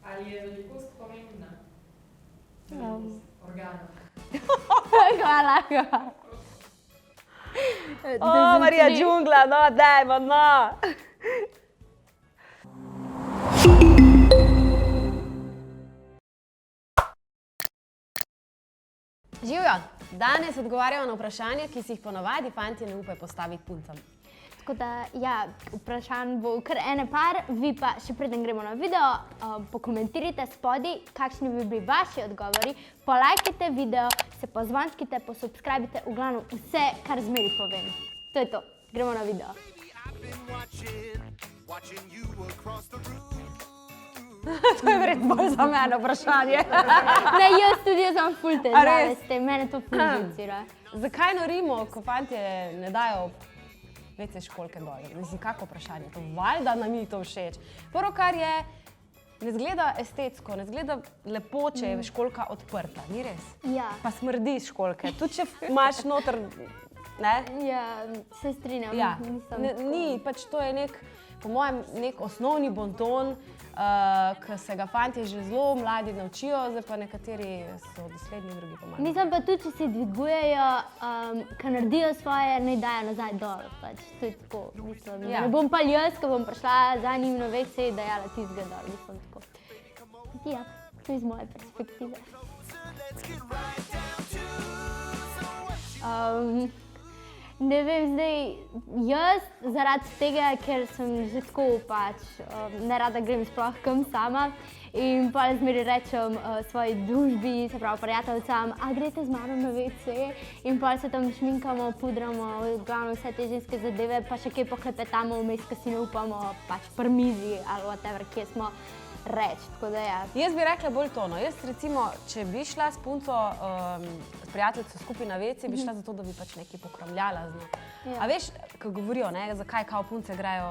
Ali je velikost pomembna? Organov. Hvala. O, Marija džungla, no, dajmo, no. Živjo, danes odgovarjamo na vprašanja, ki si jih ponavadi fantje ne upajo postaviti puncam. Tako da, ja, vprašanj bo kar ene par, vi pa še preden gremo na video, pokomentirajte spodaj, kakšni bi bili vaši odgovori, polajkajte video, se pozvančkite, posubscribite, v glavnem vse, kar zmeri povem. To je to, gremo na video. To je verjetno bolj za mene vprašanje. Ne, jaz tudi jaz imam ful težave s tem, mene to ful živcira. Zakaj norimo, ko fantje ne dajo WC školjke dol? Mislim, kako vprašanje? To valjda nam ni to všeč. Prvo, kar je, ne zgleda estetsko, ne zgleda lepo, če je školjka odprta, ni res? Ja. Pa smrdi školjke, tudi če imaš noter, ne? Ja, se strinjam. Ja, ni, pač to je nek, po mojem, nek osnovni bonton, ki se ga fantje že zelo mladi naučijo, zdaj pa nekateri so dosledni, drugi pa manj. Mislim pa tudi, če se dvigujejo, ko naredijo svoje, naj dajo nazaj dol, pač, to je tako, mislim. Ja. Ne bom pa jaz, ko bom prišla za njim na WC, dajala tistega dol, mislim tako. Ja, to je iz moje perspektive. Ne vem, zdaj, jaz zaradi tega, ker sem že tako pač, ne rada grem sploh kam sama in pa zmeri rečem svoji družbi, se pravi prijateljicam, a greste z mano na WC in pa se tam šminkamo, pudramo, glavno vse te ženske zadeve, pa še kaj poklepetamo vmes, ko si ne upamo pač pri mizi ali whatever, kje smo reči, tako da ja. Jaz bi rekla bolj to, no. Jaz recimo, če bi šla s punco, s prijateljico skupaj na WC, bi šla zato, da bi pač nekaj pokramljala z njo. Ja. A veš, ko govorijo, ne, zakaj kao punce grejo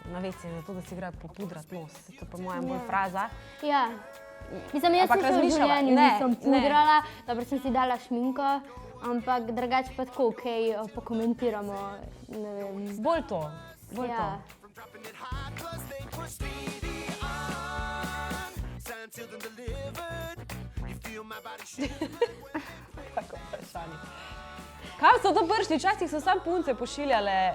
na WC, zato da si grejo popudrat nos, to je po mojem bolj fraza. Ja. Mislim, jaz sem se v življenju nisem pudrala, dobro sem si dala šminko, ampak drugače pa tako, okej, pokomentiramo, ne vem. Bolj to, bolj to. Kako vprašanje. Kam so to prišli? Včasih so samo punce pošiljale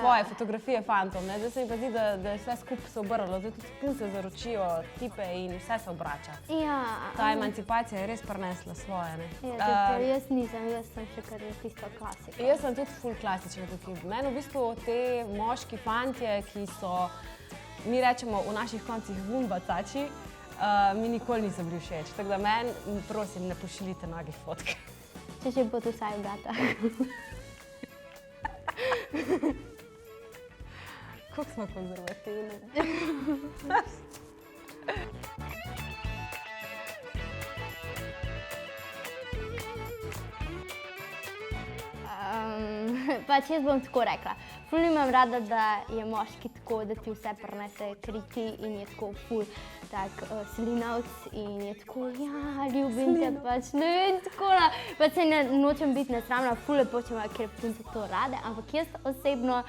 svoje fotografije fantom, ne? Zdaj se mi pa zdi, da je vse skupaj se obrnilo. Zdaj tudi punce zaročijo tipe in vse se obrača. Ja. Ta emancipacija je res prinesla svoje, ne? Ja, jaz nisem, jaz sem še kar tisto klasiko. Jaz sem tudi ful klasična tukaj. Meni v bistvu te moški fantje, ki so, mi rečemo v naših koncih vumbacači, mi nikoli niso bili všeč. Tako da meni, prosim, ne pošiljite nagih fotke. Če še pot vsaj vrata. Koliko smo konzervativni? Pač jaz bom tako rekla. Ful nimam rada, da je moški tako, da ti vse prinese kriti in je tako ful tak slinavc in je tako, ja, ljubim te pač, ne vem, tako na, pač se nočem biti nesramna, ful lepo, če ima, ker punce to rade, ampak jaz osebno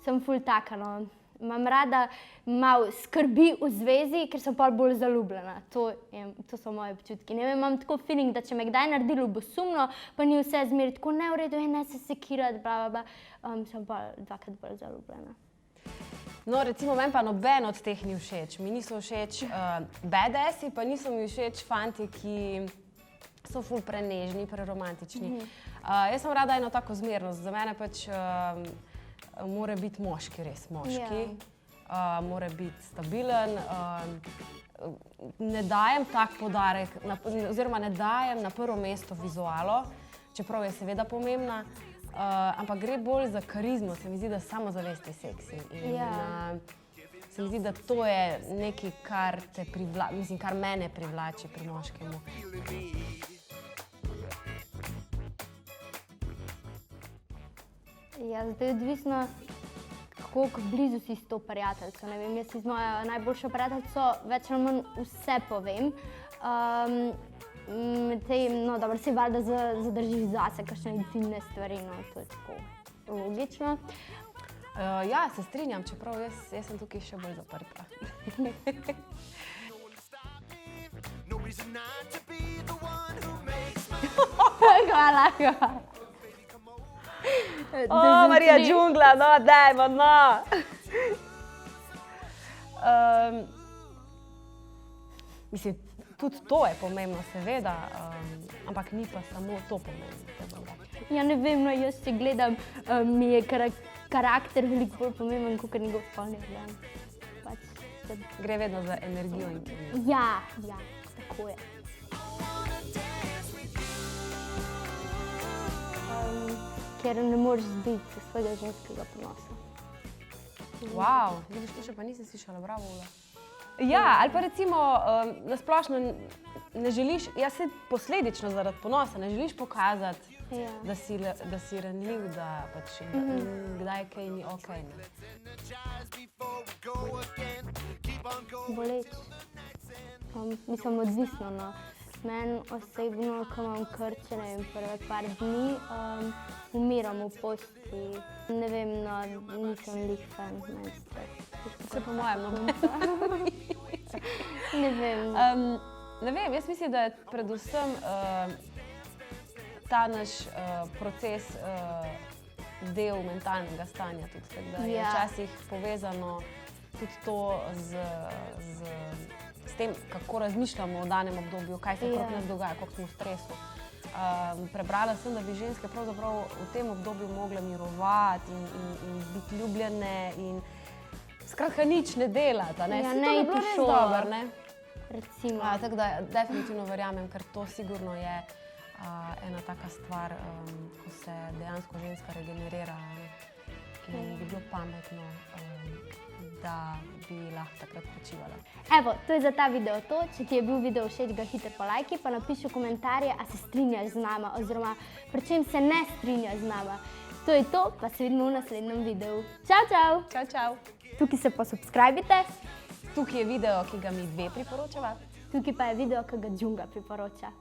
sem ful taka, no. Imam rada malo skrbi v zvezi, ker sem pol bolj zaljubljena. To so moje občutki. Ne vem, imam tako feeling, da če me kdaj naredi ljubosumno, pa ni vse zmeri tako ne v redu, ne se sekirati, bla, bla, bla, sem pa dvakrat bolj zaljubljena. No, recimo, meni pa noben od teh ni všeč. Mi niso všeč badassi, pa niso mi všeč fanti, ki so ful prenežni, preromantični. Jaz sem rada eno tako zmernost. Za mene pač mora biti moški res moški, mora biti stabilen, ne dajem tak poudarek, oziroma ne dajem na prvo mesto vizualo, čeprav je seveda pomembna, ampak gre bolj za karizmo, se mi zdi, da samozavest je seksi. Se mi zdi, da to je nekaj, kar te mislim, kar mene privlači pri moškemu. Ja, zdaj je odvisno, koliko blizu si s to prijateljico. Ne vem, jaz si z mojo najboljšo prijateljico več ali manj vse povem. No, dobro, se valjda zadržiš zase kakšne intimne stvari, no, to je tako logično. Ja, se strinjam, čeprav jaz sem tukaj še bolj zaprta. No reason not to be the one who makes my Hvala. O, Marija džungla, no, dajmo, no. Mislim, tudi to je pomembno, seveda, ampak ni pa samo to pomembno. Ja, ne vem, no, jaz si gledam, mi je karakter veliko bolj pomemben, kot njegov spolni organ. Gre vedno za energijo in kemijo. Ja, tako je. Ker ne moreš zbiti svojega ženskega ponosa. Wow, vidiš, to še pa nisem slišala, bravo, Ula. Ja, ali pa recimo nasplošno ne želiš, jaz se posledično zaradi ponosa ne želiš pokazati, Ja. da si ranljiv, da pač kdaj kaj ni okej. Ne? before we go again. Keep on going. Boleč. Mislim, odvisno. No. Meni osebno, ko imam krče, ne vem, prve par dni, umiram v posti. Ne vem, no, nisem lih fan menstruacije. Se po mojem, no. Ne vem. Ne vem, jaz mislim, da je predvsem ta naš proces del mentalnega stanja tudi, tako da je Ja. včasih povezano tudi to s tem, kako razmišljamo o danem obdobju, kaj se okrog nas dogaja, koliko smo v stresu. Prebrala sem, da bi ženske pravzaprav v tem obdobju mogle mirovati in biti ljubljene in skratka nič ne delati, a ne? Ja, Saj to ne bi iti bilo v res šolo. dobro, ne? Recimo. Tako da definitivno verjamem, ker to sigurno je ena taka stvar, ko se dejansko ženska regenerira in bi bilo pametno, da bi lahko takrat počivala. Evo, to je za ta video to. Če ti je bil video všeč, ga hitro polajki, pa napiši v komentarje, a se strinjaš z nama, oziroma pri čem se ne strinjaš z nama. To je to, pa se vidimo v naslednjem videu. Čau, čau! Čau, čau! Tukaj se pa subscribite, Tukaj je video, ki ga mi dve priporočava. tukaj pa je video, ki ga Džunga priporoča.